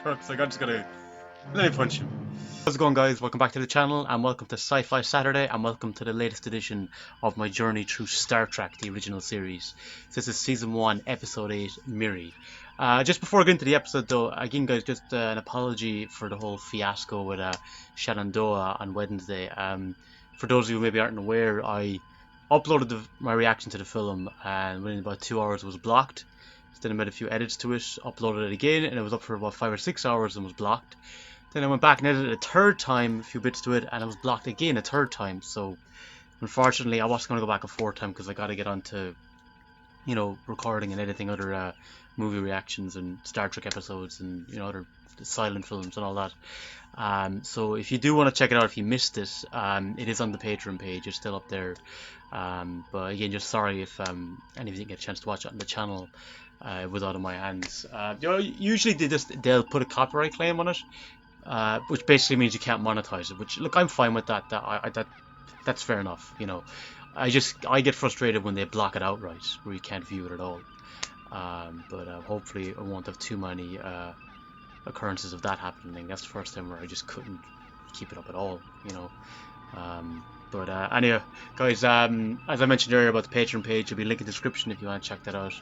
Crux, like I'm just gonna let me punch him. How's it going, guys? Welcome back to the channel, and welcome to Sci-Fi Saturday, and welcome to the latest edition of my journey through Star Trek, the original series. This is Season 1, Episode 8, Miri. Just before I get into the episode, though, again, guys, just an apology for the whole fiasco with Shenandoah on Wednesday. For those of you who maybe aren't aware, I uploaded my reaction to the film, and within about 2 hours it was blocked. Then I made a few edits to it, uploaded it again, and it was up for about 5 or 6 hours and was blocked. Then I went back and edited a third time, a few bits to it, and it was blocked again a third time. So unfortunately I wasn't going to go back a fourth time because I got to get onto, you know, recording and editing other movie reactions and Star Trek episodes and, you know, other silent films and all that. So if you do want to check it out, if you missed it, it is on the Patreon page. It's still up there. But again, just sorry if any of you didn't get a chance to watch it on the channel. It was out of my hands. You know, usually they'll put a copyright claim on it, which basically means you can't monetize it. Which, look, I'm fine with that. That's fair enough. You know, I get frustrated when they block it outright, where you can't view it at all. But hopefully, I won't have too many occurrences of that happening. That's the first time where I just couldn't keep it up at all. You know. But anyway, guys, as I mentioned earlier about the Patreon page, there'll be a link in the description if you want to check that out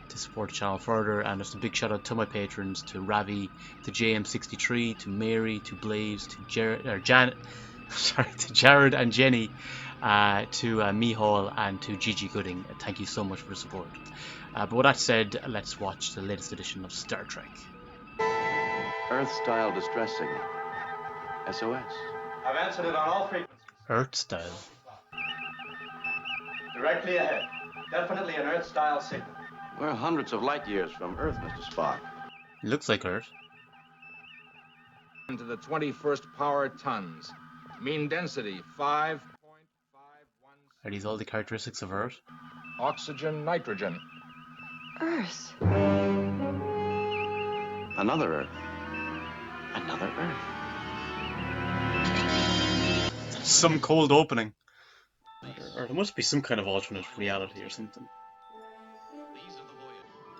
to support the channel further. And just a big shout out to my patrons, to Ravi, to JM63, to Mary, to Blaze, to Jared and Jenny, to Mihal, and to Gigi Gooding. Thank you so much for the support. But with that said, let's watch the latest edition of Star Trek. Earth-style distress signal. SOS. I've answered it on all frequencies. Earth style. Directly ahead. Definitely an Earth-style signal. We're hundreds of light years from Earth, Mr. Spock. It looks like Earth. To the 21st power tons. Mean density 5.517. Are these all the characteristics of Earth? Oxygen, nitrogen. Earth. Another Earth. Another Earth. Some cold opening. Or there must be some kind of alternate reality or something.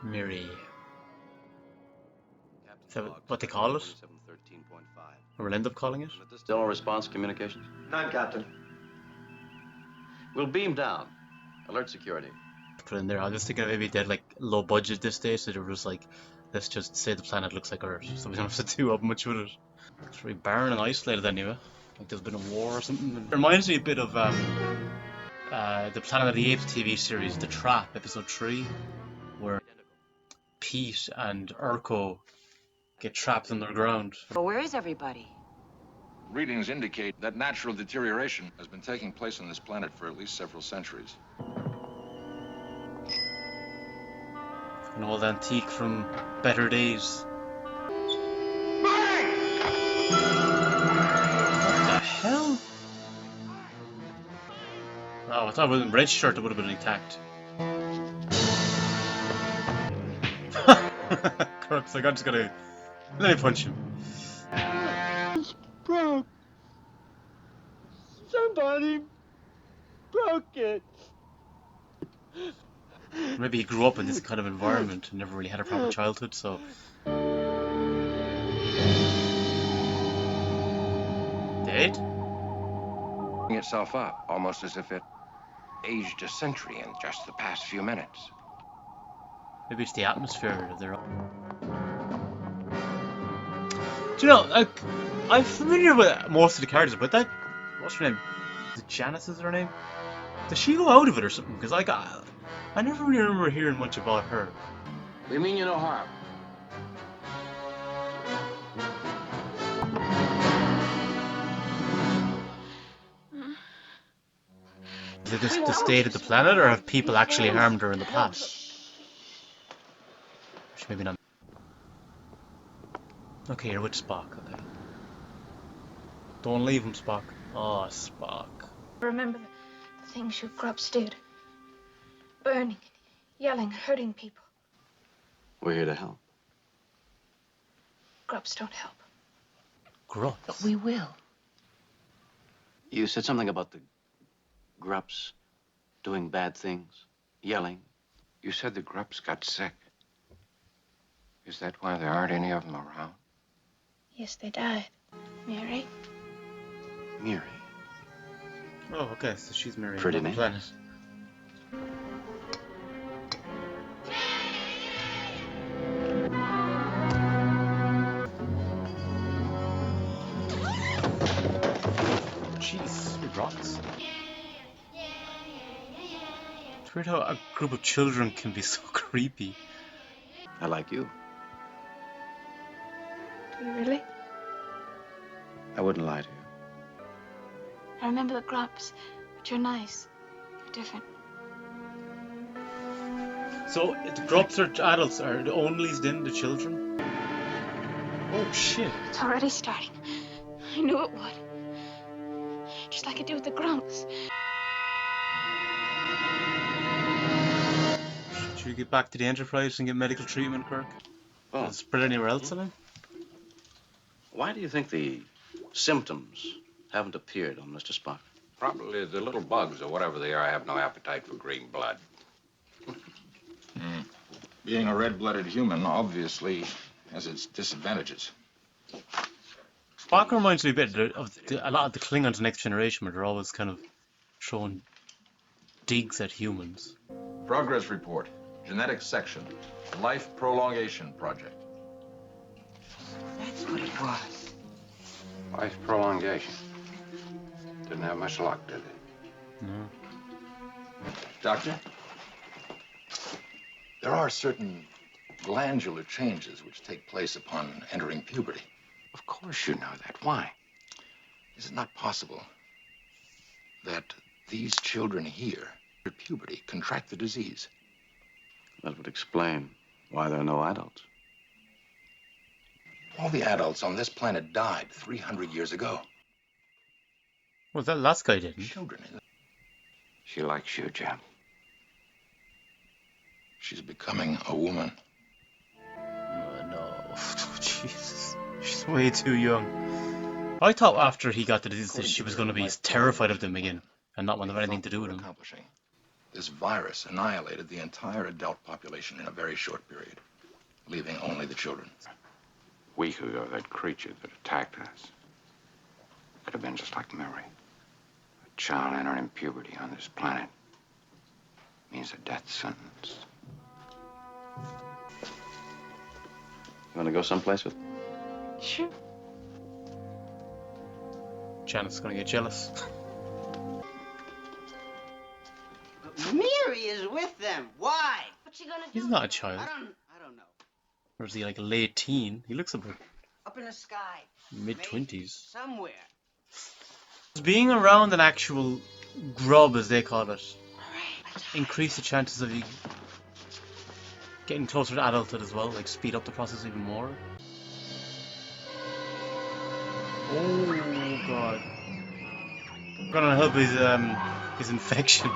Miri. Is that what they call it? Or we'll end up calling it? Stellar response communications. None, Captain. We'll beam down. Alert security. Put in there. I was thinking maybe they had like low budget this day, so they were just like, let's just say the planet looks like Earth, so we don't have to do up much with it. It's very barren and isolated anyway. Like there's been a war or something. It reminds me a bit of the Planet of the Apes TV series, The Trap, episode 3, where Pete and Urko get trapped underground. But where is everybody? Readings indicate that natural deterioration has been taking place on this planet for at least several centuries. An old antique from better days. What the hell? Oh, I thought with a red shirt it would have been intact. Crux, like I'm just gonna let me punch him. It's broke. Somebody broke it. Maybe he grew up in this kind of environment and never really had a proper childhood, so. Dead? Itself up, almost as if it aged a century in just the past few minutes. Maybe it's the atmosphere of their own. Do you know, like, I'm familiar with most of the characters, but that, what's her name? Is it Janice is her name? Does she go out of it or something? Because I never really remember hearing much about her. We mean you no harm. Is it just the state of the planet, or have people actually harmed her in the past? Maybe not. Okay, you're with Spock, okay. Don't leave him, Spock. Oh, Spock. Remember the things you grubs did. Burning, yelling, hurting people. We're here to help. Grubs don't help. Grubs? But we will. You said something about the Grups doing bad things, yelling. You said the Grups got sick. Is that why there aren't any of them around? Yes, they died. Mary? Miri. Oh, okay, so she's Miri Pretty on the name. planet. Jeez, it rocks. It's weird how a group of children can be so creepy. I like you. Do you really? I wouldn't lie to you. I remember the Grumps, but you're nice. You're different. So, the Grubs are adults, are the onlys then the children? Oh shit. It's already starting. I knew it would. Just like I do with the Grumps. Should we get back to the Enterprise and get medical treatment, Kirk? Oh, Does it spread anywhere else, I mean? why do you think the symptoms haven't appeared on Mr. Spock? Probably the little bugs or whatever they are have no appetite for green blood. Being a red-blooded human obviously has its disadvantages. Spock reminds me a bit of a lot of the Klingons Next Generation, where they're always kind of throwing digs at humans. Progress report. Genetic section. Life prolongation project. That's what it was. Life prolongation. Didn't have much luck, did it? No. Doctor? There are certain glandular changes which take place upon entering puberty. Of course you know that. Why? Is it not possible that these children here, at puberty, contract the disease? That would explain why there are no adults. All the adults on this planet died 300 years ago. Well, that last guy didn't. Children in She likes you, Jim. She's becoming a woman. Oh, no. Jesus. She's way too young. I thought after he got the disease that she was going to be terrified of them again and not want to have anything to do with him. Accomplishing. This virus annihilated the entire adult population in a very short period, leaving only the children. A week ago, that creature that attacked us could have been just like Miri. A child entering puberty on this planet means a death sentence. You want to go someplace with me? Sure. Janet's going to get jealous. Miri is with them. Why? What's she gonna do? He's not a child. I don't know. Or is he like a late teen? He looks about Up in the sky. mid-20s. Somewhere. Being around an actual grub, as they call it, increase the chances of you getting closer to adulthood as well, like speed up the process even more. Oh god. I'm gonna help his infection.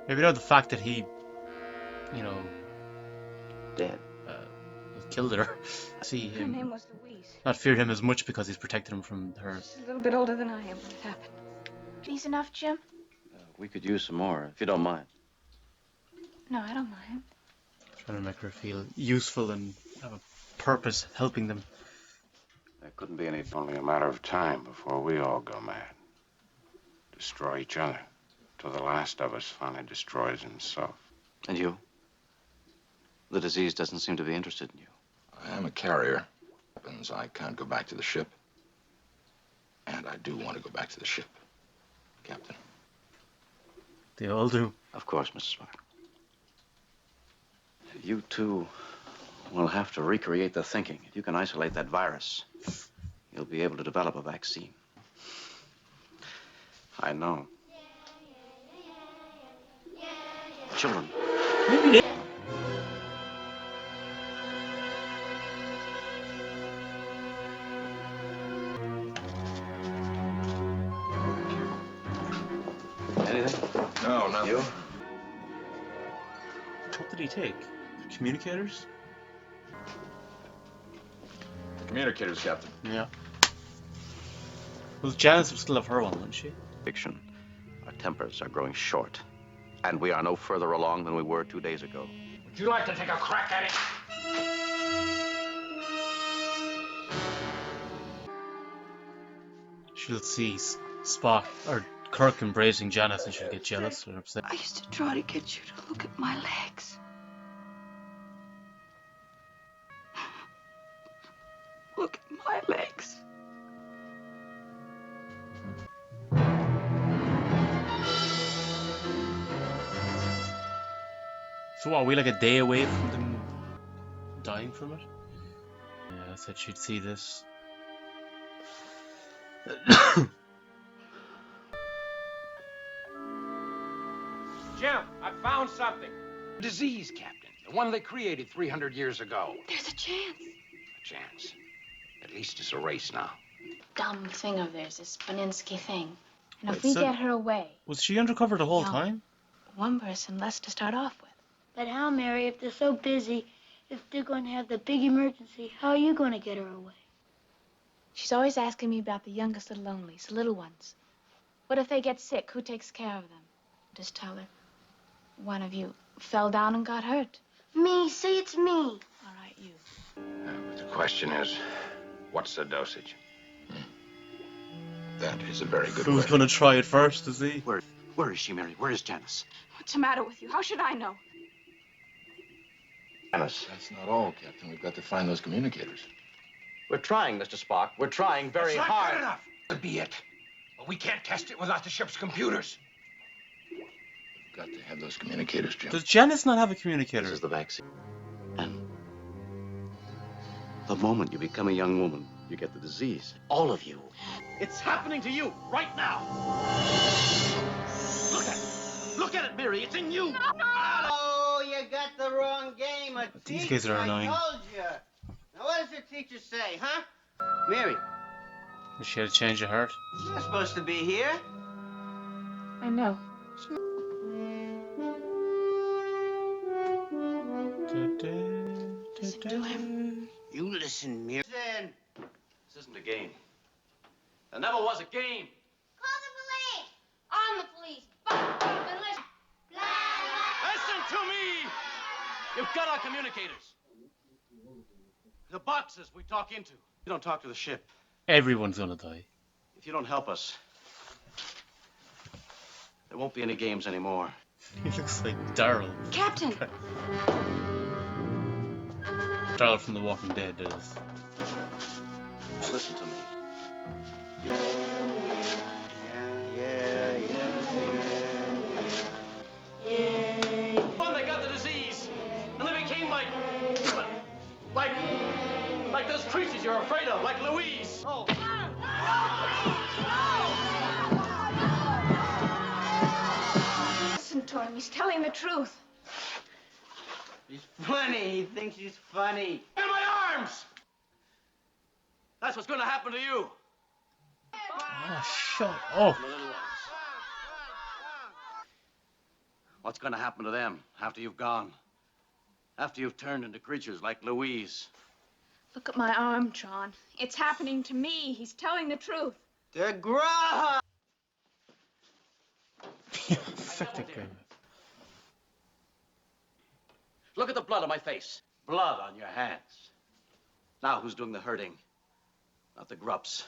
Maybe not the fact that he, you know, Dead. killed her. See Her name him, was Louise. not fear him as much because he's protected him from her. She's a little bit older than I am when it happened. These enough, Jim? We could use some more, if you don't mind. No, I don't mind. Trying to make her feel useful and have a purpose helping them. There couldn't be any. Only a matter of time before we all go mad. Destroy each other. Till the last of us finally destroys himself. And you? The disease doesn't seem to be interested in you. I am a carrier. Happens I can't go back to the ship. And I do want to go back to the ship, Captain. They all do. Of course, Mrs. Spock. You two will have to recreate the thinking. If you can isolate that virus, you'll be able to develop a vaccine. I know. Children. Maybe they. Anything? No, nothing. You? What did he take? Communicators? Communicators, Captain. Yeah. Well, Janice would still have her one, wouldn't she? Fiction. Our tempers are growing short, and we are no further along than we were 2 days ago. Would you like to take a crack at it? She'll see Spock or Kirk embracing Janice and she'll get jealous or upset. I used to try to get you to look at my legs. Look at my legs. So what, are we like a day away from them dying from it? Yeah, I said she'd see this. Jim, I found something. Disease, Captain. The one they created 300 years ago. There's a chance. A chance. At least it's a race now. Dumb thing of theirs, this Beninsky thing. And Wait, if we so- get her away, Was she undercover the whole No. time? one person less to start off with. But how, Mary, if they're so busy, if they're going to have the big emergency, how are you going to get her away? She's always asking me about the youngest little onlys, the little ones. What if they get sick? Who takes care of them? Just tell her one of you fell down and got hurt. Me, say it's me. All right, you. But the question is, what's the dosage? That is a very good Who's way. gonna try it first, is he? Where is she, Mary? Where is Janice? What's the matter with you? How should I know? Janice. That's not all, Captain. We've got to find those communicators. We're trying, Mr. Spock. We're trying very It's not hard. good enough. Could be it. But we can't test it without the ship's computers. We've got to have those communicators, Jim. Does Janice not have a This communicator? is the vaccine. And the moment you become a young woman, you get the disease. All of you. It's happening to you right now. Look at it. Look at it, Miri. It's in you. Oh, you got the wrong game. A These teacher, guys are annoying. I told you. Now, what does your teacher say, huh? Mary, Does she have a change of heart? you're supposed to be here. I know. Listen to him. You listen, Mary. Listen. This isn't a game. There never was a game. Call the police. I'm the police. Fuck up and listen. Listen to me! You've got our communicators. The boxes we talk into. You don't talk to the ship. Everyone's gonna die. If you don't help us, there won't be any games anymore. He looks like Daryl. Captain! Daryl from The Walking Dead does. Now listen to me. When they got the disease, and they became like those creatures you're afraid of, like Louise. Oh. Listen to him. He's telling the truth. She's funny. He thinks she's funny. In my arms! That's what's going to happen to you. Oh, shut up. The little ones. What's going to happen to them after you've gone? After you've turned into creatures like Louise? Look at my arm, Tron. It's happening to me. He's telling the truth. They're grown. Fuck that guy. Look at the blood on my face. Blood on your hands. Now who's doing the hurting? Not the grups.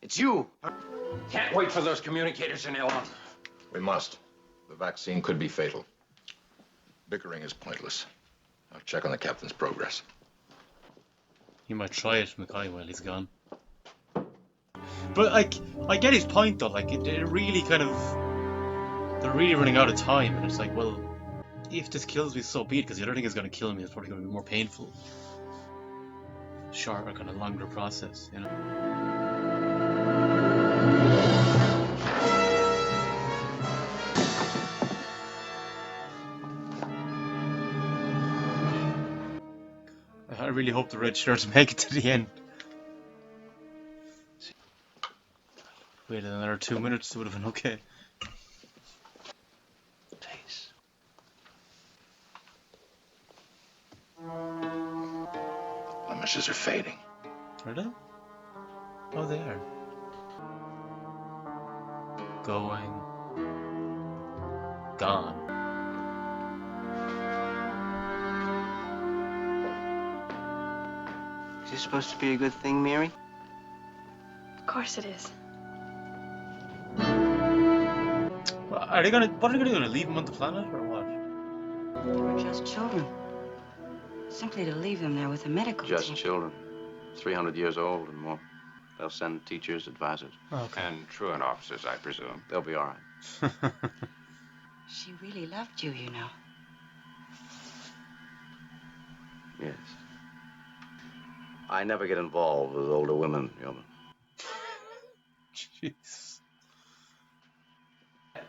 It's you. Can't wait for those communicators any longer. We must. The vaccine could be fatal. Bickering is pointless. I'll check on the captain's progress. He might try it, Mackay, while he's gone. But, like, I get his point, though. Like, it really kind of... They're really running out of time, and it's like, well, if this kills me, so be it, because the other thing is going to kill me. It's probably going to be more painful. Shorter, kind of longer process, you know? I really hope the red shirts make it to the end. Wait another 2 minutes, it would have been okay. Taste. Blemishes are fading. Are they? Oh, they are. Going Gone. Is this supposed to be a good thing, Miri? Of course it is. Well, are they gonna? What are they gonna do? Leave him on the planet or what? They were just children. Simply to leave them there with a medical Just team. children. 300 years old and more. They'll send teachers, advisors. Okay. And truant officers, I presume. They'll be all right. She really loved you, you know. Yes. I never get involved with older women, Yeoman. Jeez.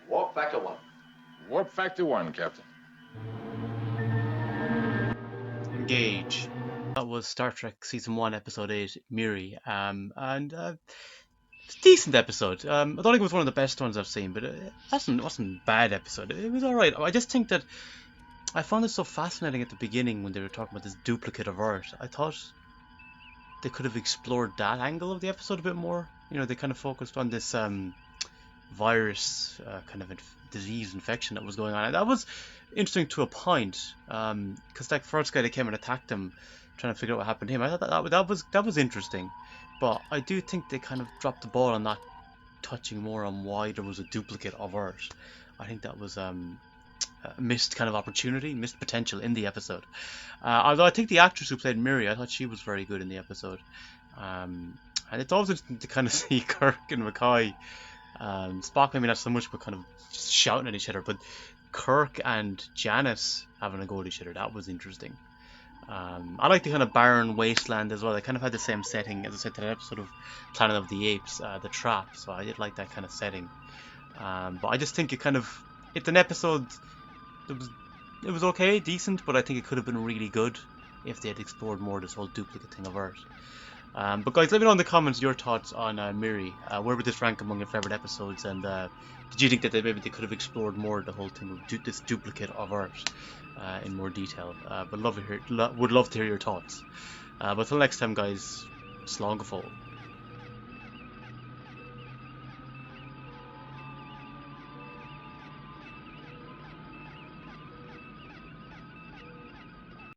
Walk back to one. Warp Factor 1, Captain. Engage. That was Star Trek Season 1, Episode 8, Miri. It's a decent episode. I don't think it was one of the best ones I've seen, but it wasn't a bad episode. It was alright. I just think that I found it so fascinating at the beginning when they were talking about this duplicate of Earth. I thought they could have explored that angle of the episode a bit more. You know, they kind of focused on this virus kind of disease infection that was going on, and that was interesting to a point, because that first guy that came and attacked him, trying to figure out what happened to him, I thought that was interesting, but I do think they kind of dropped the ball on not touching more on why there was a duplicate of Earth. I think that was a missed kind of opportunity, missed potential in the episode. Although I think the actress who played Miri, I thought she was very good in the episode. And it's always interesting to kind of see Kirk and McCoy, Spock maybe not so much, but kind of just shouting at each other. But Kirk and Janice having a go at each other, that was interesting. I like the kind of barren wasteland as well. They kind of had the same setting, as I said, to that episode of Planet of the Apes, The Trap. So I did like that kind of setting. But I just think it's an episode. It was okay, decent, but I think it could have been really good if they had explored more this whole duplicate thing of Earth. But guys, let me know in the comments your thoughts on Miri. Where would this rank among your favourite episodes? And did you think that maybe they could have explored more the whole thing of this duplicate of Earth in more detail? But would love to hear your thoughts. But till next time, guys, slán go fóill.